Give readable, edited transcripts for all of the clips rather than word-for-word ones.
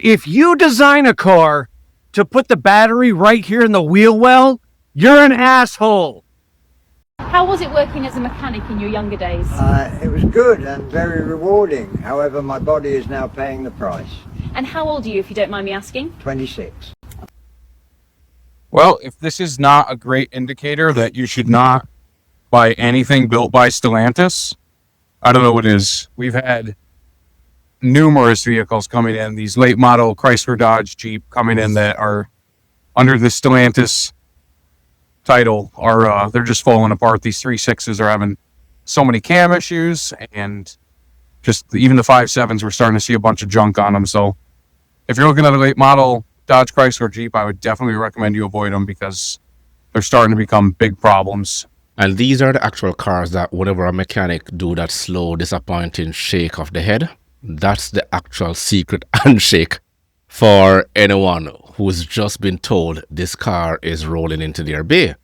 If you design a car to put the battery right here in the wheel well, you're an asshole. How was it working as a mechanic in your younger days? It was good and very rewarding. However, my body is now paying the price. And how old are you, if you don't mind me asking? 26. Well, if this is not a great indicator that you should not buy anything built by Stellantis, I don't know what is. We've had numerous vehicles coming in, these late model Chrysler, Dodge, Jeep coming in that are under the Stellantis title, are they're just falling apart. These 3.6s are having so many cam issues, and just even the 5.7s, we're starting to see a bunch of junk on them. So if you're looking at a late model Dodge, Chrysler, Jeep, I would definitely recommend you avoid them because they're starting to become big problems. And these are the actual cars that whenever a mechanic do that slow, disappointing shake of the head, that's the actual secret handshake for anyone who's just been told this car is rolling into their bay.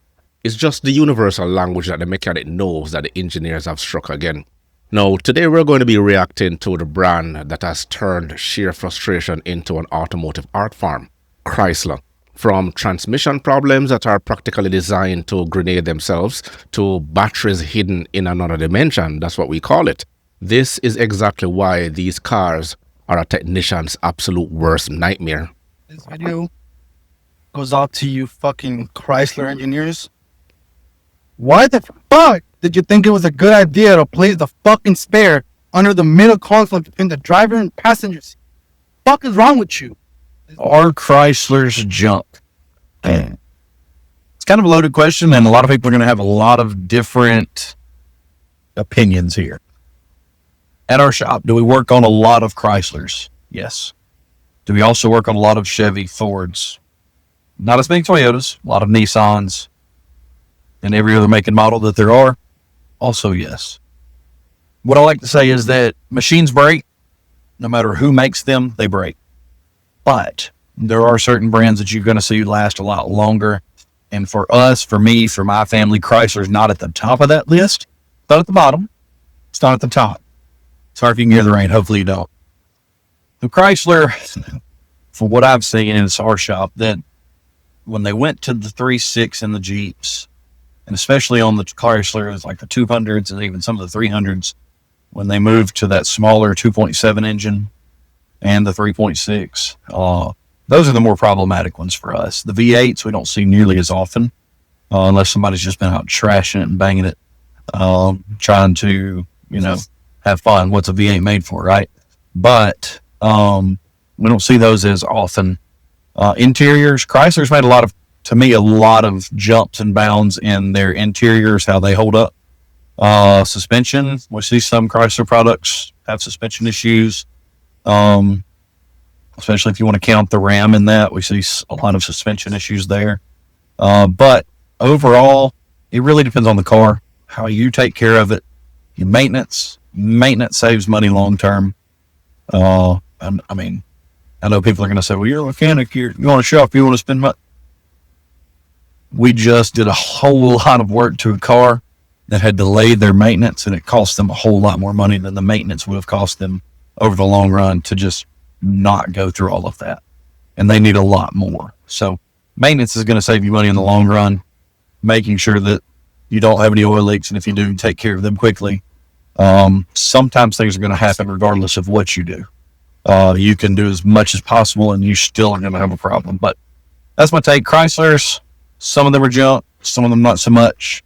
It's just the universal language that the mechanic knows that the engineers have struck again. Now, today we're going to be reacting to the brand that has turned sheer frustration into an automotive art form, Chrysler. From transmission problems that are practically designed to grenade themselves to batteries hidden in another dimension, that's what we call it. This is exactly why these cars are a technician's absolute worst nightmare. This video goes out to you fucking Chrysler engineers. Why the fuck did you think it was a good idea to place the fucking spare under the middle console between the driver and passenger seat? Fuck is wrong with you? Are Chryslers junk? It's kind of a loaded question, and a lot of people are going to have a lot of different opinions here. At our shop, do we work on a lot of Chryslers? Yes. Do we also work on a lot of Chevy, Fords? Not as many Toyotas, a lot of Nissans, and every other make and model that there are? Also, yes. What I like to say is that machines break. No matter who makes them, they break. But there are certain brands that you're going to see last a lot longer. And for us, for me, for my family, Chrysler's not at the top of that list. It's not at the bottom. It's not at the top. Sorry if you can hear the rain. Hopefully you don't. The Chrysler, for what I've seen in our shop, that when they went to the 3.6 and the Jeeps, and especially on the Chrysler, it's like the 200s and even some of the 300s, when they moved to that smaller 2.7 engine and the 3.6, those are the more problematic ones for us. The V8s we don't see nearly as often, unless somebody's just been out trashing it and banging it, trying to, have fun. What's a V8 made for, right? But we don't see those as often. Interiors, Chrysler's made a lot of jumps and bounds in their interiors, how they hold up. Suspension, we see some Chrysler products have suspension issues, especially if you want to count the Ram in that. We see a lot of suspension issues there. But overall, it really depends on the car, how you take care of it, your maintenance. Maintenance saves money long term. I know people are going to say, well, you're a mechanic, you want to shop, you want to spend money. We just did a whole lot of work to a car that had delayed their maintenance, and it cost them a whole lot more money than the maintenance would have cost them over the long run to just not go through all of that. And they need a lot more. So maintenance is going to save you money in the long run, making sure that you don't have any oil leaks, and if you do, take care of them quickly. Sometimes things are going to happen regardless of what you do. You can do as much as possible and you still are going to have a problem. But that's my take. Chryslers, some of them are junk, some of them not so much.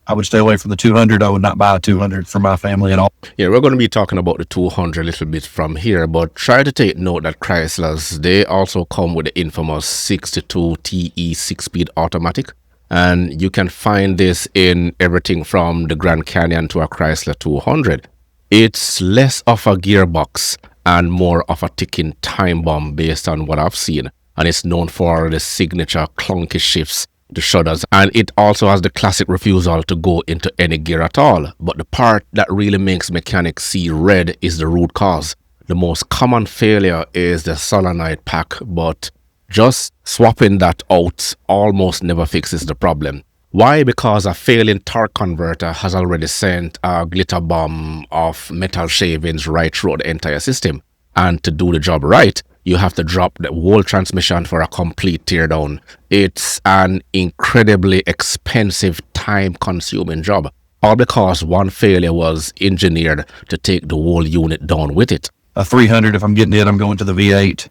I would stay away from the 200. I would not buy a 200 for my family at all. Yeah, we're going to be talking about the 200 a little bit from here, but try to take note that Chryslers, they also come with the infamous 62 TE 6-speed automatic. And you can find this in everything from the Grand Canyon to a Chrysler 200. It's less of a gearbox and more of a ticking time bomb based on what I've seen. And it's known for the signature clunky shifts, the shudders, and it also has the classic refusal to go into any gear at all. But the part that really makes mechanics see red is the root cause. The most common failure is the solenoid pack, but just swapping that out almost never fixes the problem. Why? Because a failing torque converter has already sent a glitter bomb of metal shavings right through the entire system. And to do the job right, You have to drop the whole transmission for a complete teardown. It's an incredibly expensive, time-consuming job, all because one failure was engineered to take the whole unit down with it. A 300, if I'm getting it, I'm going to the V8.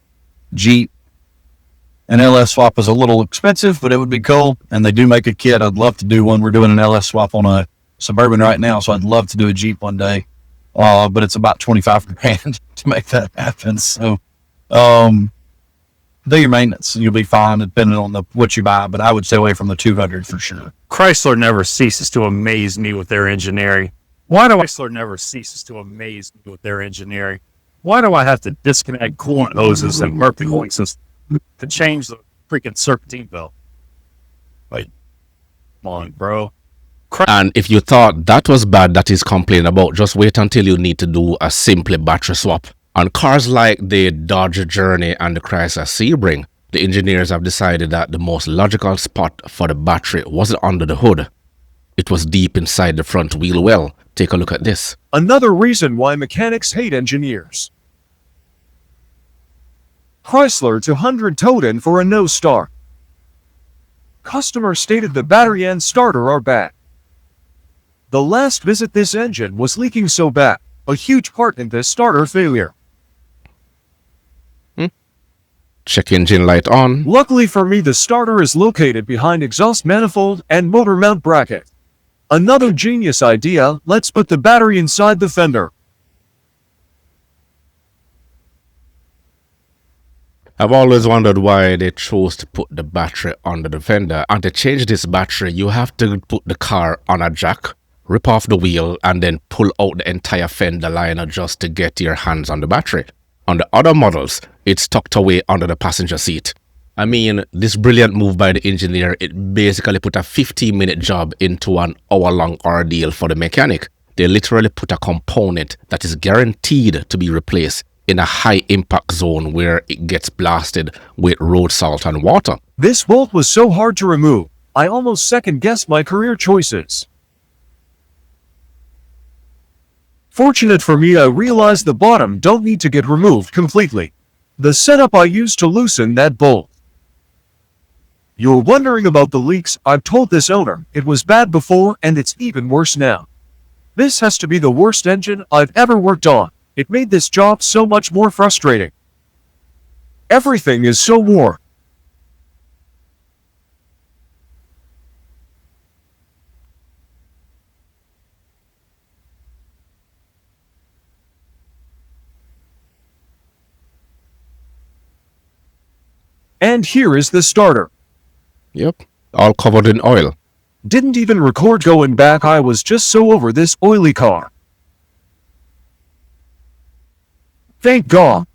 Jeep. An LS swap is a little expensive, but it would be cool. And they do make a kit. I'd love to do one. We're doing an LS swap on a Suburban right now, so I'd love to do a Jeep one day. But it's about 25 grand to make that happen. So, do your maintenance and you'll be fine depending on what you buy, but I would stay away from the 200 for sure. Chrysler never ceases to amaze me with their engineering. Why do Chrysler never ceases to amaze me with their engineering? Why do I have to disconnect coolant hoses and mercury cooling systems to change the freaking serpentine belt? Like, come on, bro. And if you thought that was bad that he's complaining about, just wait until you need to do a simple battery swap. On cars like the Dodge Journey and the Chrysler Sebring, the engineers have decided that the most logical spot for the battery wasn't under the hood. It was deep inside the front wheel well. Take a look at this. Another reason why mechanics hate engineers. Chrysler 200 towed in for a no start. Customer stated the battery and starter are bad. The last visit this engine was leaking so bad, a huge part in this starter failure. Check engine light on. Luckily for me, the starter is located behind exhaust manifold and motor mount bracket. Another genius idea, let's put the battery inside the fender. I've always wondered why they chose to put the battery under the fender. And to change this battery, you have to put the car on a jack, rip off the wheel, and then pull out the entire fender liner just to get your hands on the battery. On the other models, it's tucked away under the passenger seat. I mean, this brilliant move by the engineer, it basically put a 15-minute job into an hour-long ordeal for the mechanic. They literally put a component that is guaranteed to be replaced in a high-impact zone where it gets blasted with road salt and water. This bolt was so hard to remove, I almost second-guessed my career choices. Fortunate for me, I realized the bottom don't need to get removed completely. The setup I used to loosen that bolt. You're wondering about the leaks. I've told this owner, it was bad before and it's even worse now. This has to be the worst engine I've ever worked on. It made this job so much more frustrating. Everything is so warm. And here is the starter. Yep, all covered in oil. Didn't even record going back, I was just so over this oily car. Thank God.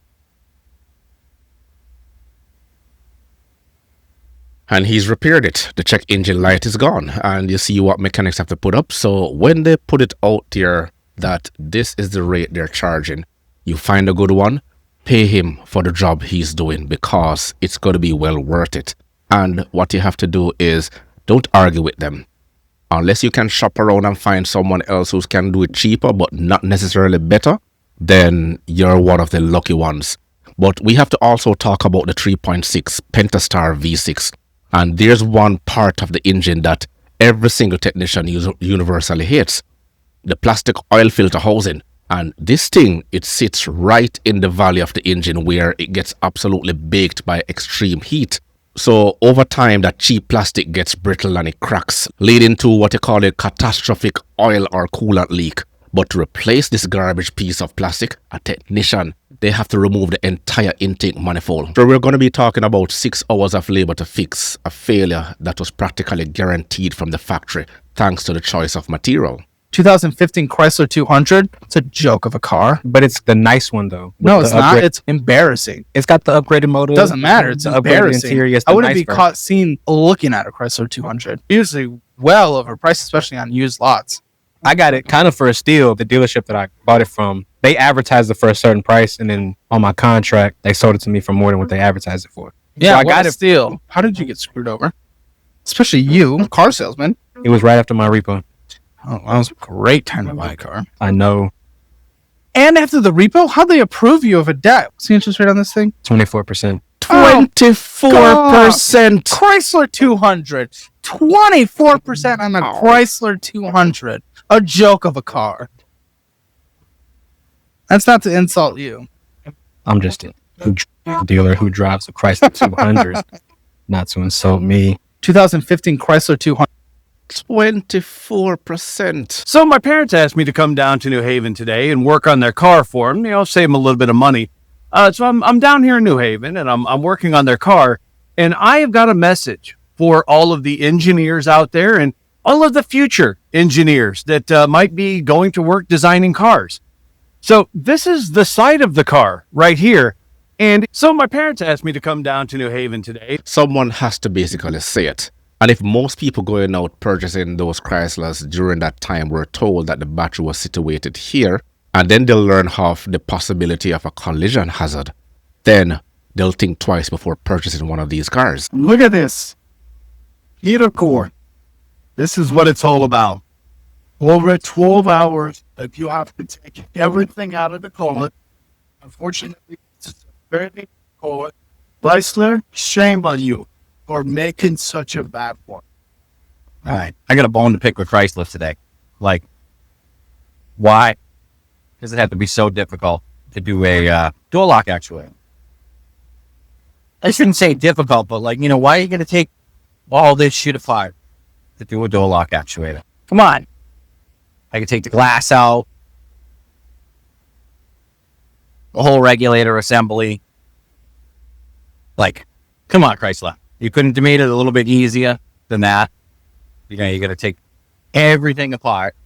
And he's repaired it. The check engine light is gone. And you see what mechanics have to put up. So when they put it out there that this is the rate they're charging, you find a good one, pay him for the job he's doing because it's going to be well worth it. And what you have to do is don't argue with them. Unless you can shop around and find someone else who can do it cheaper but not necessarily better, then you're one of the lucky ones. But we have to also talk about the 3.6 Pentastar V6. And there's one part of the engine that every single technician universally hates. The plastic oil filter housing. And this thing, it sits right in the valley of the engine where it gets absolutely baked by extreme heat. So over time, that cheap plastic gets brittle and it cracks, leading to what they call a catastrophic oil or coolant leak. But to replace this garbage piece of plastic, a technician, they have to remove the entire intake manifold. So we're going to be talking about 6 hours of labor to fix a failure that was practically guaranteed from the factory, thanks to the choice of material. 2015 Chrysler 200. It's a joke of a car. But it's the nice one, though. No, it's not. It's embarrassing. It's got the upgraded motor. It doesn't matter. It's the upgraded embarrassing. interior. It's I the wouldn't nice be version. seen looking at a Chrysler 200. Usually well overpriced, especially on used lots. I got it kind of for a steal. The dealership that I bought it from, they advertised it for a certain price, and then on my contract, they sold it to me for more than what they advertised it for. Yeah, So I got it. Steal. How did you get screwed over? Especially you, car salesman. It was right after my repo. Oh, that was a great time to buy a car. I know. And after the repo, how'd they approve you of a debt? What's the interest rate on this thing? 24%. 24%. Chrysler 200. 24% on the Chrysler 200. A joke of a car. That's not to insult you. I'm just a dealer who drives a Chrysler 200, not to insult me. 2015 Chrysler 200. 24%. So my parents asked me to come down to New Haven today and work on their car for them, save them a little bit of money. So I'm down here in New Haven and I'm working on their car, and I have got a message for all of the engineers out there and all of the future engineers that might be going to work designing cars. So this is the side of the car right here. And so my parents asked me to come down to New Haven today. Someone has to basically say it. And if most people going out purchasing those Chryslers during that time were told that the battery was situated here, and then they'll learn of the possibility of a collision hazard, then they'll think twice before purchasing one of these cars. Look at this. Heater core. This is what it's all about. Over 12 hours, if you have to take everything out of the car. Unfortunately, it's a very big car. Chrysler, shame on you for making such a bad one. All right. I got a bone to pick with Chrysler today. Like, why does it have to be so difficult to do a door lock actuator? I shouldn't say difficult, but why are you going to take all this shit apart to do a door lock actuator? Come on. I can take the glass out, the whole regulator assembly. Come on, Chrysler. You couldn't have made it a little bit easier than that. You got to take everything apart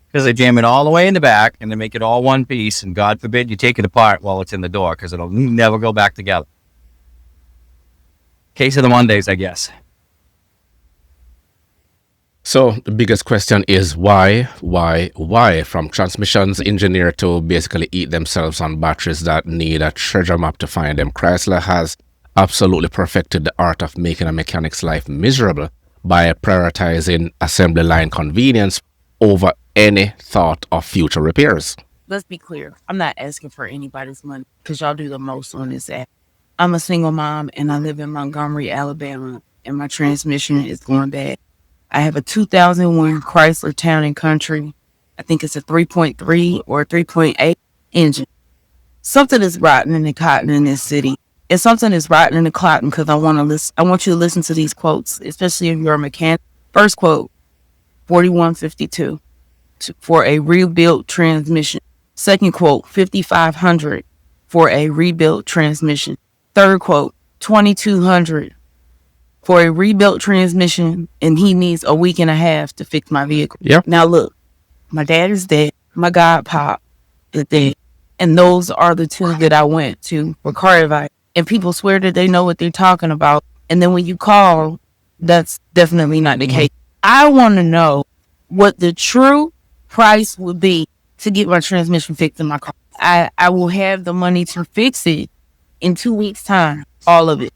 because they jam it all the way in the back and they make it all one piece. And God forbid you take it apart while it's in the door because it'll never go back together. Case of the Mondays, I guess. So the biggest question is why? From transmissions engineer to basically eat themselves on batteries that need a treasure map to find them. Chrysler has absolutely perfected the art of making a mechanic's life miserable by prioritizing assembly line convenience over any thought of future repairs. Let's be clear. I'm not asking for anybody's money because y'all do the most on this app. I'm a single mom and I live in Montgomery, Alabama, and my transmission is going bad. I have a 2001 Chrysler Town & Country. I think it's a 3.3 or 3.8 engine. Something is rotten in the cotton in this city. And something is rotten in the cotton because I want you to listen to these quotes, especially if you're a mechanic. First quote, 4152 for a rebuilt transmission. Second quote, 5500 for a rebuilt transmission. Third quote, 2200 for a rebuilt transmission, and he needs a week and a half to fix my vehicle. Yep. Now look, my dad is dead. My godpop is dead. And those are the two that I went to for car advice. And people swear that they know what they're talking about. And then when you call, that's definitely not the case. I want to know what the true price would be to get my transmission fixed in my car. I will have the money to fix it in 2 weeks' time, all of it.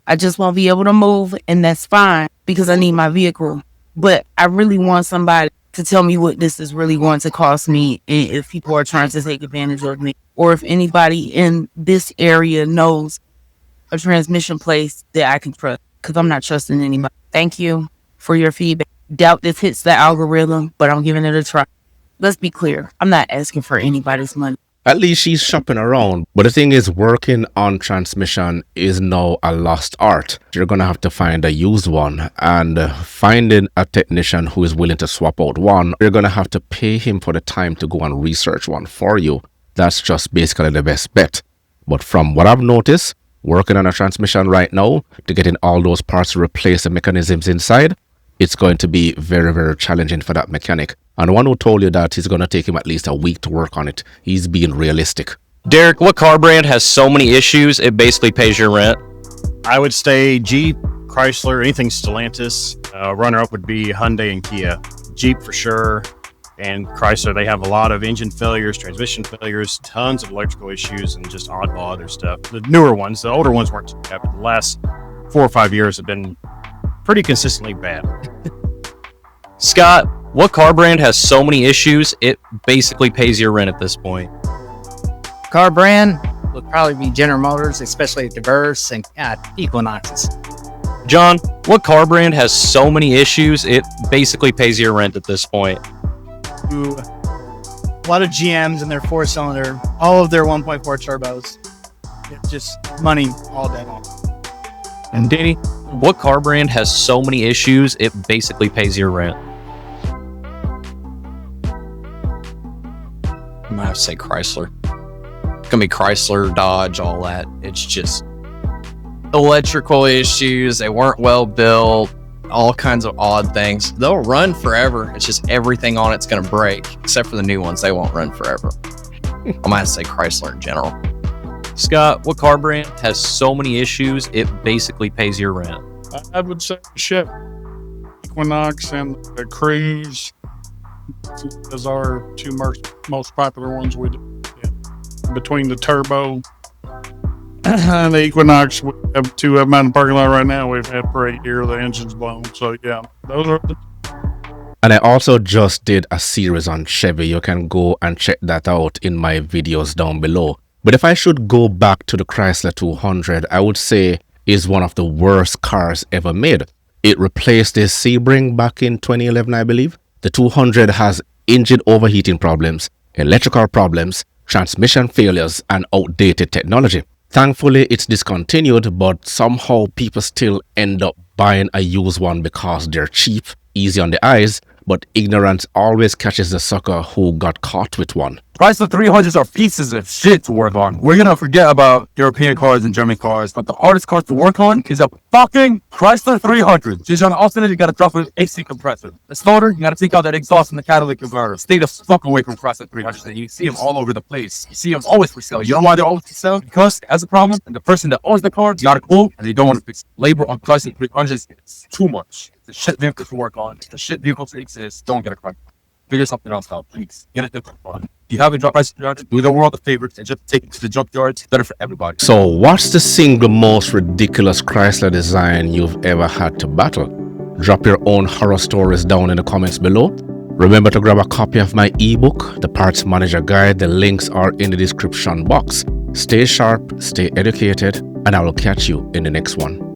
I just won't be able to move, and that's fine because I need my vehicle. But I really want somebody to tell me what this is really going to cost me, and if people are trying to take advantage of me, or if anybody in this area knows a transmission place that I can trust, because I'm not trusting anybody. Thank you for your feedback. Doubt this hits the algorithm, but I'm giving it a try. Let's be clear. I'm not asking for anybody's money. At least she's shopping around. But the thing is, working on transmission is now a lost art. You're going to have to find a used one, and finding a technician who is willing to swap out one, you're going to have to pay him for the time to go and research one for you. That's just basically the best bet. But from what I've noticed, working on a transmission right now, to getting all those parts to replace the mechanisms inside, it's going to be very, very challenging for that mechanic. And the one who told you that it's going to take him at least a week to work on it, he's being realistic. Derek, what car brand has so many issues it basically pays your rent? I would say Jeep, Chrysler, anything Stellantis. Runner-up would be Hyundai and Kia. Jeep for sure, and Chrysler, they have a lot of engine failures, transmission failures, tons of electrical issues, and just oddball other stuff. The newer ones, the older ones weren't too bad, but the last 4 or 5 years have been pretty consistently bad. Scott, what car brand has so many issues it basically pays your rent at this point? Car brand would probably be General Motors, especially Diverse and Equinoxes. John, what car brand has so many issues it basically pays your rent at this point? Ooh. A lot of GMs and their 4-cylinder, all of their 1.4 turbos. It's just money all day long. And Danny, what car brand has so many issues it basically pays your rent? I might have to say Chrysler. It's gonna be Chrysler, Dodge, all that. It's just electrical issues. They weren't well built. All kinds of odd things. They'll run forever. It's just everything on it's gonna break, except for the new ones. They won't run forever. I might have to say Chrysler in general. Scott, what car brand has so many issues it basically pays your rent? I would say Chevy, Equinox, and the Cruise is our two most popular ones we do. Yeah. Between the turbo and the Equinox, we have two of them out in the parking lot right now. We've had for 8 years. The engine's blown. So yeah, those are the. And I also just did a series on Chevy. You can go and check that out in my videos down below. But if I should go back to the Chrysler 200, I would say is one of the worst cars ever made. It replaced the Sebring back in 2011, I believe. The 200 has engine overheating problems, electrical problems, transmission failures, and outdated technology. Thankfully, it's discontinued, but somehow people still end up buying a used one because they're cheap, easy on the eyes, but ignorance always catches the sucker who got caught with one. Chrysler 300s are pieces of shit to work on. We're gonna forget about European cars and German cars, but the hardest cars to work on is a fucking Chrysler 300. Just on the alternate, you gotta drop an AC compressor. The starter, you gotta take out that exhaust from the catalytic converter. Stay the fuck away from Chrysler 300s. You see them all over the place. You see them always for sale. You know why they're always for sale? Because it has a problem, and the person that owns the car is not a clue, and they don't want to fix it. Labor on Chrysler 300s is too much. It's a shit vehicle to work on. It's a shit vehicle to exist. Don't get a Chrysler. Figure something else out, please. Get a different one. If you haven't dropped Chrysler 300, do the world a favor and just take it to the junkyard. It's better for everybody. So what's the single most ridiculous Chrysler design you've ever had to battle? Drop your own horror stories down in the comments below. Remember to grab a copy of my ebook, The Parts Manager Guide. The links are in the description box. Stay sharp, stay educated, and I will catch you in the next one.